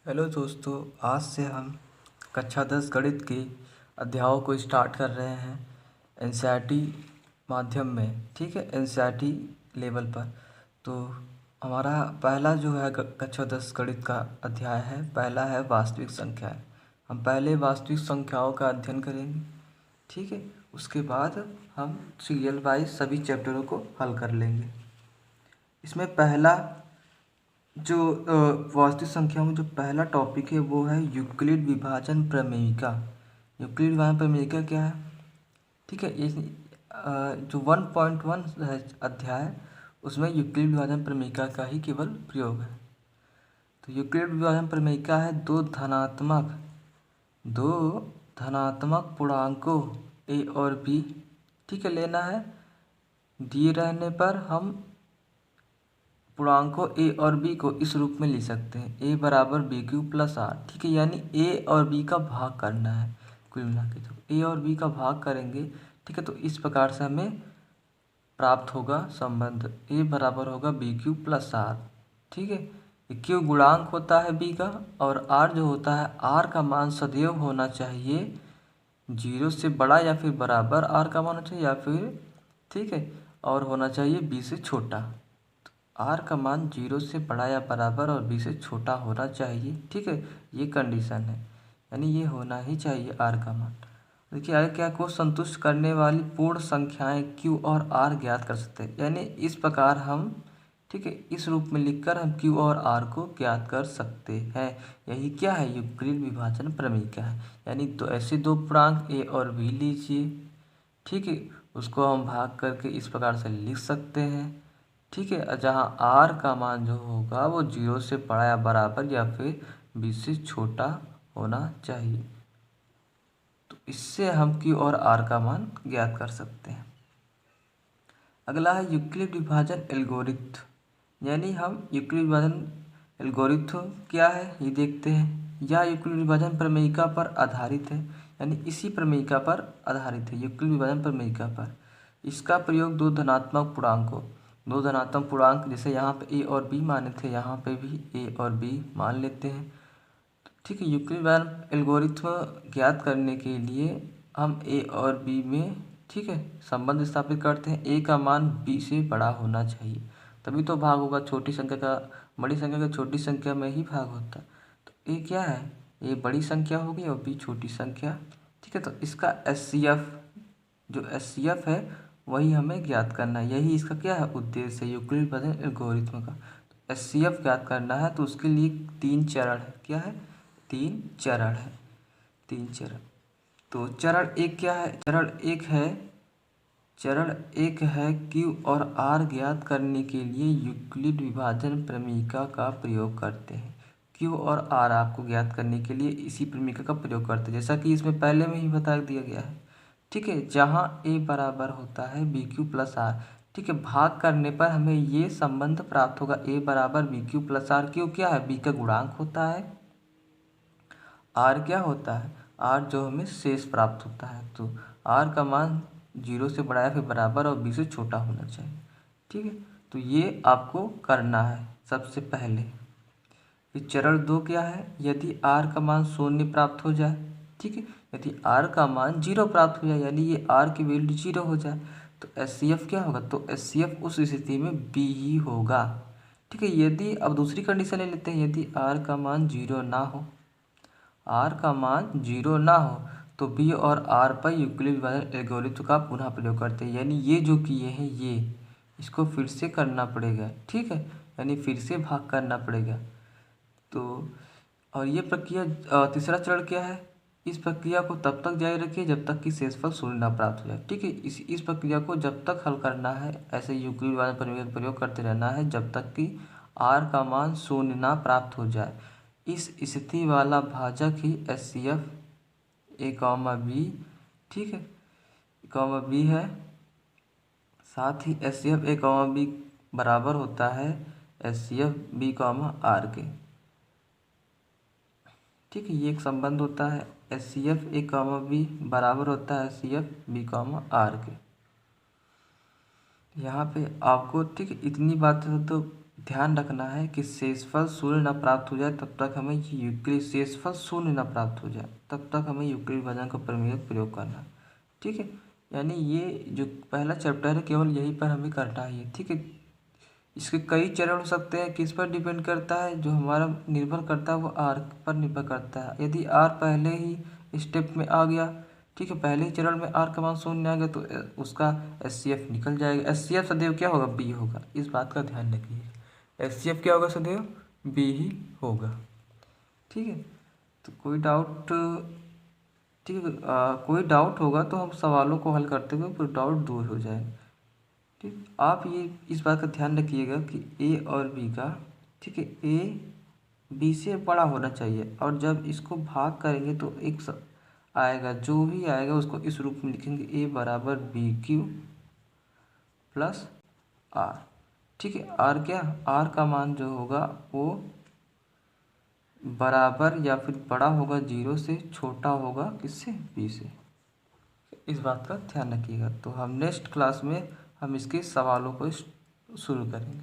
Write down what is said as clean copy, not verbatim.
Hello दोस्तों, आज से हम कक्षा 10 गणित के अध्यायों को स्टार्ट कर रहे हैं एनसीईआरटी माध्यम में। ठीक है, एनसीईआरटी लेवल पर। तो हमारा पहला जो है कक्षा 10 गणित का अध्याय है, पहला है वास्तविक संख्याएं। हम पहले वास्तविक संख्याओं का अध्ययन करेंगे। ठीक है, उसके बाद हम सीरियल वाइज सभी चैप्टरों को हल कर लेंगे। इसमें पहला जो वास्तविक संख्या में जो पहला टॉपिक है वो है यूक्लिड विभाजन प्रमेयिका। यूक्लिड विभाजन प्रमेयिका क्या है? ठीक है, इस जो 1.1 है अध्याय, उसमें यूक्लिड विभाजन प्रमेयिका का ही केवल प्रयोग है। तो यूक्लिड विभाजन प्रमेयिका है दो धनात्मक पूर्णांकों ए और बी, ठीक है, लेना है। दिए रहने पर हम पूर्णांकों ए और बी को इस रूप में लिख सकते हैं, ए बराबर बी क्यू प्लस आर। ठीक है, यानी ए और बी का भाग करना है। कुल मिला के तो ए और बी का भाग करेंगे। ठीक है, तो इस प्रकार से हमें प्राप्त होगा संबंध, ए बराबर होगा बी क्यू प्लस आर। ठीक है, क्यू गुणांक होता है बी का, और आर जो होता है, आर का मान सदैव होना चाहिए 0 से बड़ा या फिर बराबर आर का मान होना चाहिए, या फिर ठीक है, और होना चाहिए बी से छोटा। आर का मान 0 से बड़ा या बराबर और बी से छोटा होना चाहिए। ठीक है, ये कंडीशन है, यानी ये होना ही चाहिए आर का मान। देखिए आगे क्या, को संतुष्ट करने वाली पूर्ण संख्याएं क्यू और आर ज्ञात कर सकते हैं। यानी इस प्रकार हम, ठीक है, इस रूप में लिखकर हम क्यू और आर को ज्ञात कर सकते हैं। यही क्या है, यूक्लिड विभाजन प्रमेयिका है। यानी तो ऐसे दो पूर्णांक ए और बी लीजिए, ठीक है, उसको हम भाग करके इस प्रकार से लिख सकते हैं। ठीक है, जहाँ आर का मान जो होगा वो 0 से बड़ा या बराबर या फिर बी से छोटा होना चाहिए। तो इससे हम क्यू और आर का मान ज्ञात कर सकते हैं। अगला है यूक्लिड विभाजन एल्गोरिथ्म। यानी हम यूक्लिड विभाजन एल्गोरिथ्म क्या है ये देखते हैं। यह यूक्लिड विभाजन प्रमेयिका पर आधारित है, यानी इसी प्रमेयिका पर आधारित है, यूक्लिड विभाजन प्रमेयिका पर। इसका प्रयोग दो धनात्मक पूर्णांक, जैसे यहाँ पे ए और बी माने थे, यहाँ पे भी ए और बी मान लेते हैं। ठीक है, यूक्लिड विभाजन एल्गोरिथ्म ज्ञात करने के लिए हम ए और बी में, ठीक है, संबंध स्थापित करते हैं। ए का मान बी से बड़ा होना चाहिए, तभी तो भाग होगा। छोटी संख्या का बड़ी संख्या का छोटी संख्या में ही भाग होता है। तो ए क्या है, ए बड़ी संख्या होगी और बी छोटी संख्या। ठीक है, तो इसका एचसीएफ है वही हमें ज्ञात करना है। यही इसका क्या है, उद्देश्य है यूक्लिड विभाजन एल्गोरिथ्म का। तो एचसीएफ ज्ञात करना है, तो उसके लिए 3 चरण है। क्या है, 3 चरण है, 3 चरण। तो चरण एक क्या है, चरण एक है क्यू और आर ज्ञात करने के लिए यूक्लिड विभाजन प्रमेयिका का प्रयोग करते हैं। क्यू और आर आपको ज्ञात करने के लिए इसी प्रमेयिका का प्रयोग करते हैं, जैसा कि इसमें पहले में ही बता दिया गया है। ठीक है, जहाँ ए बराबर होता है बी क्यू प्लस आर। ठीक है, भाग करने पर हमें ये संबंध प्राप्त होगा, ए बराबर B Q plus R. Q क्या है, बी का गुणांक होता है, आर क्या होता है, आर जो हमें शेष प्राप्त होता है। तो आर का मान 0 से बड़ा या फिर बराबर और बी से छोटा होना चाहिए। ठीक है, तो ये आपको करना है सबसे पहले। फिर चरण 2 क्या है, यदि आर का मान 0 प्राप्त हो जाए। ठीक है, यदि आर का मान 0 प्राप्त हो जाए, यानी ये आर की वैल्यू 0 हो जाए, तो एचसीएफ क्या होगा, तो एचसीएफ उस स्थिति में बी ही होगा। ठीक है, यदि अब दूसरी कंडीशन ले लेते हैं, यदि आर का मान 0 ना हो, आर का मान 0 ना हो, तो बी और आर पर यूक्लिड विभाजन एल्गोरिथ्म का पुनः प्रयोग करते हैं। यानी ये जो किए हैं ये, इसको फिर से करना पड़ेगा। ठीक है, यानी फिर से भाग करना पड़ेगा। तो और ये प्रक्रिया तीसरा चरण क्या है, इस प्रक्रिया को तब तक जारी रखिए जब तक कि शेषफल 0 ना प्राप्त हो जाए। ठीक है, इस प्रक्रिया को जब तक हल करना है, ऐसे यूक्लिड विभाजन प्रमेय का प्रयोग करते रहना है जब तक कि आर का मान 0 ना प्राप्त हो जाए। इस स्थिति वाला भाजक ही एचसीएफ ए कॉमा बी, ठीक है, कॉमा बी है। साथ ही एचसीएफ ए कॉमा बी बराबर होता है एचसीएफ बी कॉमा आर के। ठीक है, ये एक संबंध होता है, एचसीएफ ए कॉमा बी बराबर होता है एचसीएफ बी कॉमा आर के। यहाँ पे आपको, ठीक है, इतनी बातें तो ध्यान रखना है कि शेषफल शून्य न प्राप्त हो जाए तब तक हमें यूक्लिड शेषफल शून्य न प्राप्त हो जाए तब तक हमें यूक्लिड भंजक का प्रयोग करना है। ठीक है, यानी ये जो पहला चैप्टर है केवल यहीं पर हमें करना है। ठीक है, इसके कई चरण हो सकते हैं, किस पर डिपेंड करता है, जो हमारा निर्भर करता है वो आर पर निर्भर करता है। यदि आर पहले ही स्टेप में आ गया, ठीक है, पहले ही चरण में आर का मान शून्य आ गया तो उसका एचसीएफ निकल जाएगा। एचसीएफ सदैव क्या होगा, बी होगा, इस बात का ध्यान रखिए। एचसीएफ क्या होगा, सदैव बी ही होगा। ठीक है, तो कोई डाउट, ठीक है, कोई डाउट होगा तो हम सवालों को हल करते हुए कोई डाउट दूर हो जाए। ठीक, आप ये इस बात का ध्यान रखिएगा कि ए और बी का, ठीक है, ए बी से बड़ा होना चाहिए और जब इसको भाग करेंगे तो आएगा, जो भी आएगा उसको इस रूप में लिखेंगे, ए बराबर बी क्यू प्लस आर। ठीक है, आर क्या, आर का मान जो होगा वो बराबर या फिर बड़ा होगा 0 से, छोटा होगा किससे, बी से। इस बात का ध्यान रखिएगा। तो हम नेक्स्ट क्लास में हम इसके सवालों को शुरू करेंगे।